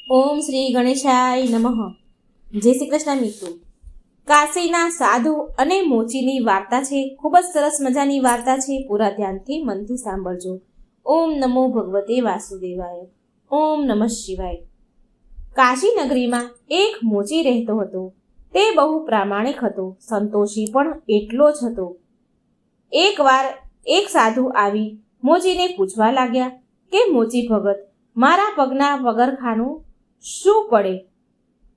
ઓમ શ્રી ગણેશાય નમઃ. જય શ્રી કૃષ્ણ મિત્રો. કાશીના સાધુ અને મોચીની વાર્તા છે. ખૂબ જ સરસ મજાની વાર્તા છે. પૂરા ધ્યાનથી મનથી સાંભળજો. ઓમ નમો ભગવતે વાસુદેવાય. ઓમ નમઃ શિવાય. કાશી નગરીમાં એક મોચી રહેતો હતો. તે બહુ પ્રામાણિક હતો, સંતોષી પણ એટલો જ હતો. એકવાર એક સાધુ આવી મોચીને પૂછવા લાગ્યા કે મોચી ભગત, મારા પગના પગરખાનું શું પડે?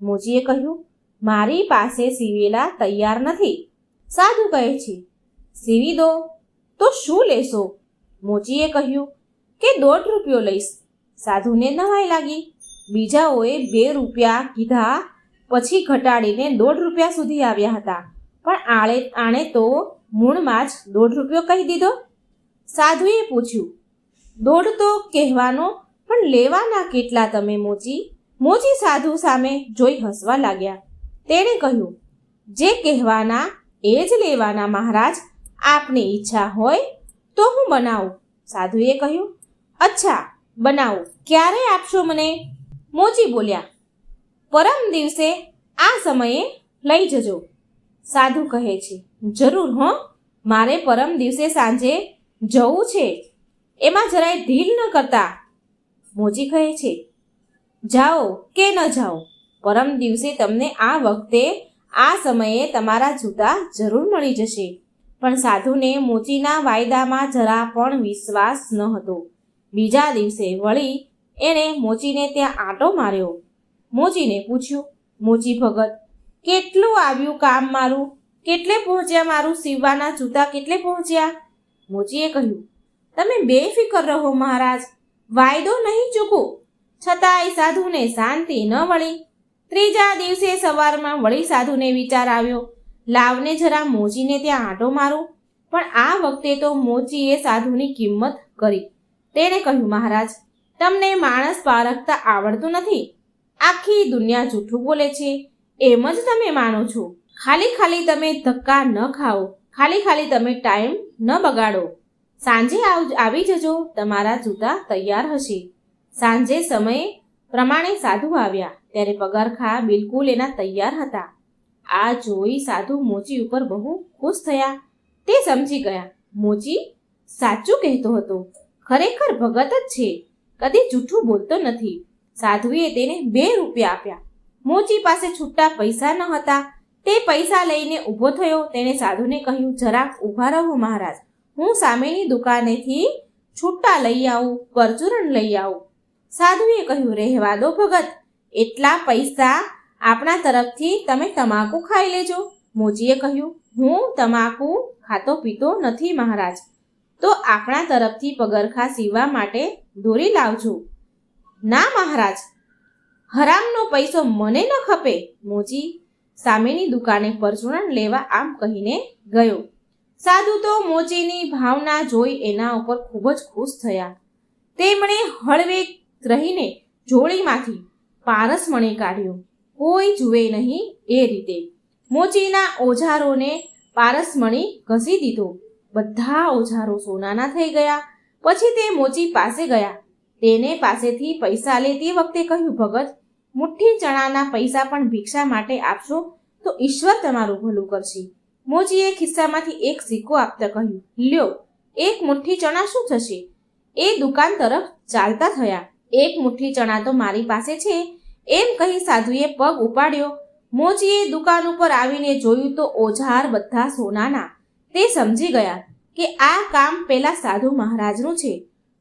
મોચીએ કહ્યું, મારી પાસે સીવેલા તૈયાર નથી. સાધુ કહે છે, સીવી દો તો શું લેશો? મોચીએ કહ્યું કે 1.5 રૂપિયો લઈશ. સાધુને નવાઈ લાગી. બીજાઓએ 2 રૂપિયા કીધા, પછી ઘટાડીને 1.5 રૂપિયા સુધી આવ્યા હતા. પણ આણે તો મૂળમાં જ 1.5 રૂપિયો કહી દીધો. સાધુએ પૂછ્યું, 1.5 તો કહેવાનો, પણ લેવાના કેટલા તમે મોચી? મોચી સાધુ સામે જોઈ હસવા લાગ્યા. તેણે કહ્યું, જે કહેવાના એ જ લેવાના મહારાજ. આપની ઈચ્છા હોય તો હું બનાવું. સાધુએ કહ્યું, અચ્છા બનાવું. ક્યારે આપશો મને? મોચી બોલ્યા, પરમ દિવસે આ સમયે લઈ જજો. સાધુ કહે છે, જરૂર હો, મારે પરમ દિવસે સાંજે જવું છે, એમાં જરાય ઢીલ ન કરતા. મોચી કહે છે, જાઓ કે ન જાઓ, પરમ દિવસે તમને આ વખતે આ સમયે તમારા જૂતા જરૂર મળી જશે. પણ સાધુને મોચીના વાયદામાં જરા પણ વિશ્વાસ ન હતો. બીજા દિવસે વળી એણે મોચીને ત્યાં આંટો માર્યો. મોચીને પૂછ્યું, મોચી ભગત, કેટલું આવ્યું કામ મારું? કેટલે પહોંચ્યા મારું સીવવાના જૂતા? કેટલે પહોંચ્યા? મોચીએ કહ્યું, તમે બેફિકર રહો મહારાજ, વાયદો નહીં ચૂકું. છતાંય સાધુને શાંતિ ન વળી. ત્રીજા દિવસે સવારમાં વળી સાધુને વિચાર આવ્યો, લાવને જરા મોચીને ત્યાં આંટો મારું. પણ આ વખતે તો મોચીએ સાધુની કિંમત કરી. તેણે કહ્યું, મહારાજ, તમને માણસ પારખતા આવડતું નથી. આખી દુનિયા જૂઠું બોલે છે એમ જ તમે માનો છો. ખાલી તમે ધક્કા ન ખાઓ, ખાલી તમે ટાઈમ ન બગાડો. સાંજે આવી જજો, તમારા જૂતા તૈયાર હશે. સાંજે સમય પ્રમાણે સાધુ આવ્યા ત્યારે પગરખા બિલકુલ એના તૈયાર હતા. આ જોઈ સાધુ મોચી ઉપર બહુ ખુશ થયા. તે સમજી ગયા, મોચી સાચું કહેતો હતો, ખરેખર ભગત જ છે, કદી જૂઠું બોલતો નથી. સાધુએ તેને 2 રૂપિયા આપ્યા. મોચી પાસે છૂટા પૈસા ન હતા. તે પૈસા લઈને ઊભો થયો. તેણે સાધુને કહ્યું, જરાક ઊભા રહો મહારાજ, હું સામેની દુકાનેથી છૂટા લઈ આવું, પરચુરણ લઈ આવું. સાધુએ કહ્યું, રહેવા દો ભગત, એટલા પૈસા આપણા તરફથી તમે તમાકુ ખાઈ લેજો. મોચીએ કહ્યું, હું તમાકુ ખાતો પીતો નથી મહારાજ. તો આપણા તરફથી પગરખા સીવવા માટે દોરી લાવજો. ના મહારાજ, હરામનો પૈસો મને ન ખપે. મોચી સામેની દુકાને પરચુરણ લેવા આમ કહીને ગયો. સાધુ તો મોચીની ભાવના જોઈ એના ઉપર ખૂબ જ ખુશ થયા. તેમણે હળવે રહીને જોડીમાંથી પારસમણી કાઢ્યો. કોઈ જુએ નહીં એ રીતે મોચીના ઓજારોને પારસમણી ઘસી દીધો. બધા ઓજારો સોનાના થઈ ગયા. પછી તે મોચી પાસે ગયા. તેને પાસેથી પૈસા લે તે વખતે કહ્યું, ભગત, મુઠ્ઠી ચણાના પૈસા પણ ભિક્ષા માટે આપશો તો ઈશ્વર તમારું ભલું કરશે. મોચીએ ખિસ્સામાંથી એક સિક્કો આપતા કહ્યું, લ્યો, 1 મુઠ્ઠી ચણા શું થશે? એ દુકાન તરફ ચાલતા થયા. 1 મુઠ્ઠી ચણા તો મારી પાસે છે, એમ કહી સાધુએ પગ ઉપાડ્યો. મોચીએ દુકાન ઉપર આવીને જોયું તો ઓજાર બધા સોનાના. તે સમજી ગયા કે આ કામ પેલા સાધુ મહારાજનું છે.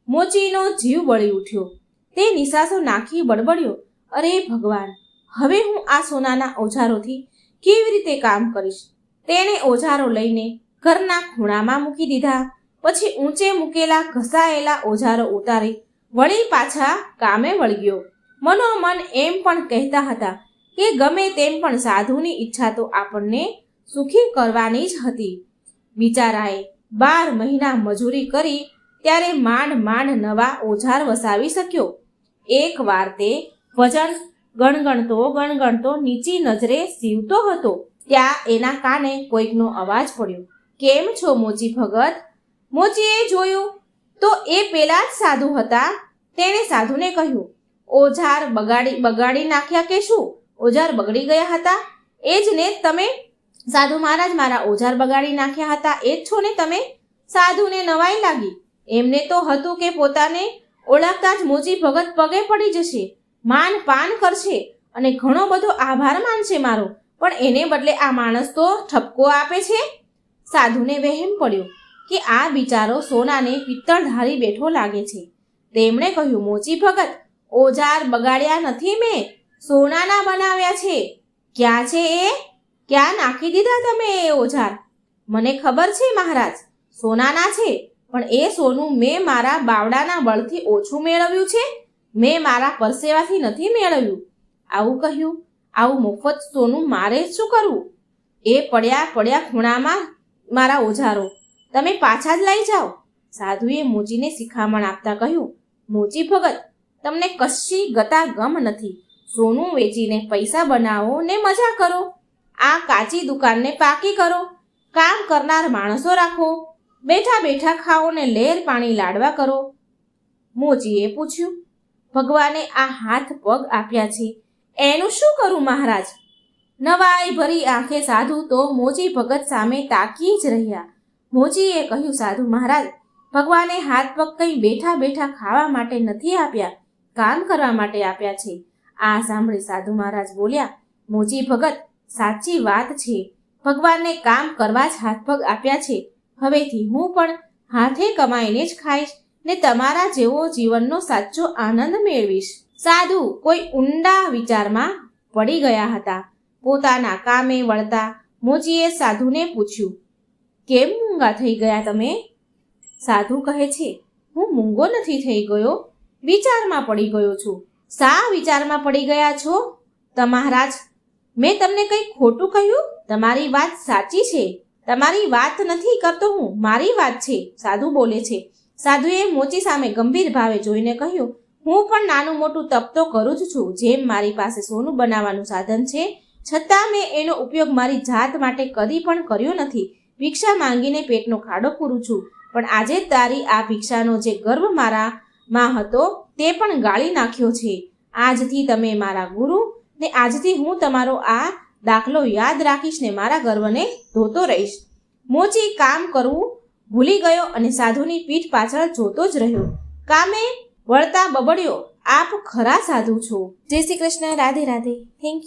મોચીનો જીવ બળી ઉઠ્યો. તે નિસાસો નાખી બળબડ્યો, અરે ભગવાન, હવે હું આ સોનાના ઓજારોથી કેવી રીતે કામ કરીશ? તેણે ઓજારો લઈને ઘરના ખૂણામાં મૂકી દીધા. પછી ઊંચે મૂકેલા ઘસાયેલા ઓજારો ઉતારી વળી પાછા કામે વળગ્યો. મનોમન એમ પણ કહેતા હતા કે ગમે તેમ પણ સાધુની ઈચ્છા તો આપણને સુખી કરવાની જ હતી. બિચારાએ 12 મહિના મજૂરી કરી ત્યારે માંડ નવા ઓજાર વસાવી શક્યો. એક વાર તે વજન ગણગણતો નીચી નજરે સીવતો હતો. ત્યાં એના કાને કોઈકનો અવાજ પડ્યો, કેમ છો મોચી ભગત? મોચીએ જોયું તો એ પેલા જ સાધુ હતા. તેણે સાધુને કહ્યું, ઓજાર બગાડી નાખ્યા કે શું? ઓજાર બગડી ગયા હતા? એ જ ને તમે સાધુ મહારાજ, મારા ઓજાર બગાડી નાખ્યા હતા એ જ છો ને તમે? સાધુને નવાઈ લાગી. એમને તો હતું કે પોતાને ઓળખતા જ મોચી ભગત પગે પડી જશે, માન પાન કરશે અને ઘણો બધો આભાર માનશે મારો, પણ એને બદલે આ માણસ તો ઠપકો આપે છે. સાધુને વહેમ પડ્યો કે આ બિચારો સોનાને પિત્તળ ધારી બેઠો લાગે છે. તેમણે કહ્યું, મોચી ભગત, ઓજાર બગાડ્યા નથી, મેં સોનાના બનાવ્યા છે. ક્યાં છે એ? ક્યાં નાખી દીધા તમે એ ઓજાર? મને ખબર છે મહારાજ, સોનાના છે, પણ એ સોનું મેં મારા બાવડાના બળથી ઓછું મેળવ્યું છે, મેં મારા પરસેવાથી નથી મેળવ્યું. આવું કહ્યું? આવું મફત સોનું મારે શું કરવું? એ પડ્યા ખૂણામાં મારા ઓજારો, તમે પાછા જ લઈ જાઓ. સાધુએ મોચીને શિખામણ આપતા કહ્યું, મોચી ભગત, તમને કશી ગતા ગમ નથી. સોનું વેચીને પૈસા બનાવો ને મજા કરો. આ કાચી દુકાનને પાકી કરો. કામ કરનાર માણસો રાખો. બેઠા બેઠા ખાઓ ને લહેર પાણી લાડવા કરો. મોચીએ પૂછ્યું, ભગવાને આ હાથ પગ આપ્યા છે, એનું શું કરું મહારાજ? નવાઈ ભરી આંખે સાધુ તો મોચી ભગત સામે તાકી જ રહ્યા. મોચીએ કહ્યું, સાધુ મહારાજ, ભગવાને હાથ પગ કંઈ બેઠા બેઠા ખાવા માટે નથી આપ્યા, કામ કરવા માટે આપ્યા છે. આ સાંભળી સાધુ મહારાજ બોલ્યા, મોચી ભગત, સાચી વાત છે. ભગવાનને કામ કરવા જ હાથ પગ આપ્યા છે. હવેથી હું પણ હાથે કમાઈને જ ખાઈશ ને તમારા જેવો જીવનનો સાચો આનંદ મેળવીશ. સાધુ કોઈ ઊંડા વિચારમાં પડી ગયા હતા. પોતાના કામે વળતા મોચીએ સાધુને પૂછ્યું, કેમ મૂંગા થઈ ગયા તમે? સાધુ કહે છે, હું મૂંગો નથી થઈ ગયો, વિચારમાં પડી ગયો છું. શા વિચારમાં પડી ગયા છો મહારાજ? મેં તમને કંઈ ખોટું કહ્યું? તમારી વાત સાચી છે. તમારી વાત નથી કરતો હું, મારી વાત છે, સાધુ બોલે છે. સાધુએ મોચી સામે ગંભીર ભાવે જોઈને કહ્યું, હું પણ નાનું મોટું તપ તો કરું જ છું. જેમ મારી પાસે સોનું બનાવવાનું સાધન છે, છતાં મેં એનો ઉપયોગ મારી જાત માટે કદી પણ કર્યો નથી. ભિક્ષા માંગીને પેટનો ખાડો પૂરું છું, પણ આજે તારી આ ભિક્ષાનો જે ગર્વ મારામાં હતો તે પણ ગાળી નાખ્યો છે. આજથી તમે મારા ગુરુ ને આજથી હું તમારો આ દાખલો યાદ રાખીશ ને મારા ગર્વને ધોતો રહીશ. મોચી કામ કરવું ભૂલી ગયો અને સાધુની પીઠ પાછળ જોતો જ રહ્યો. કામે વળતા બબડ્યો, આપ ખરા સાધુ છો. જય શ્રી કૃષ્ણ. રાધે રાધે. Thank you.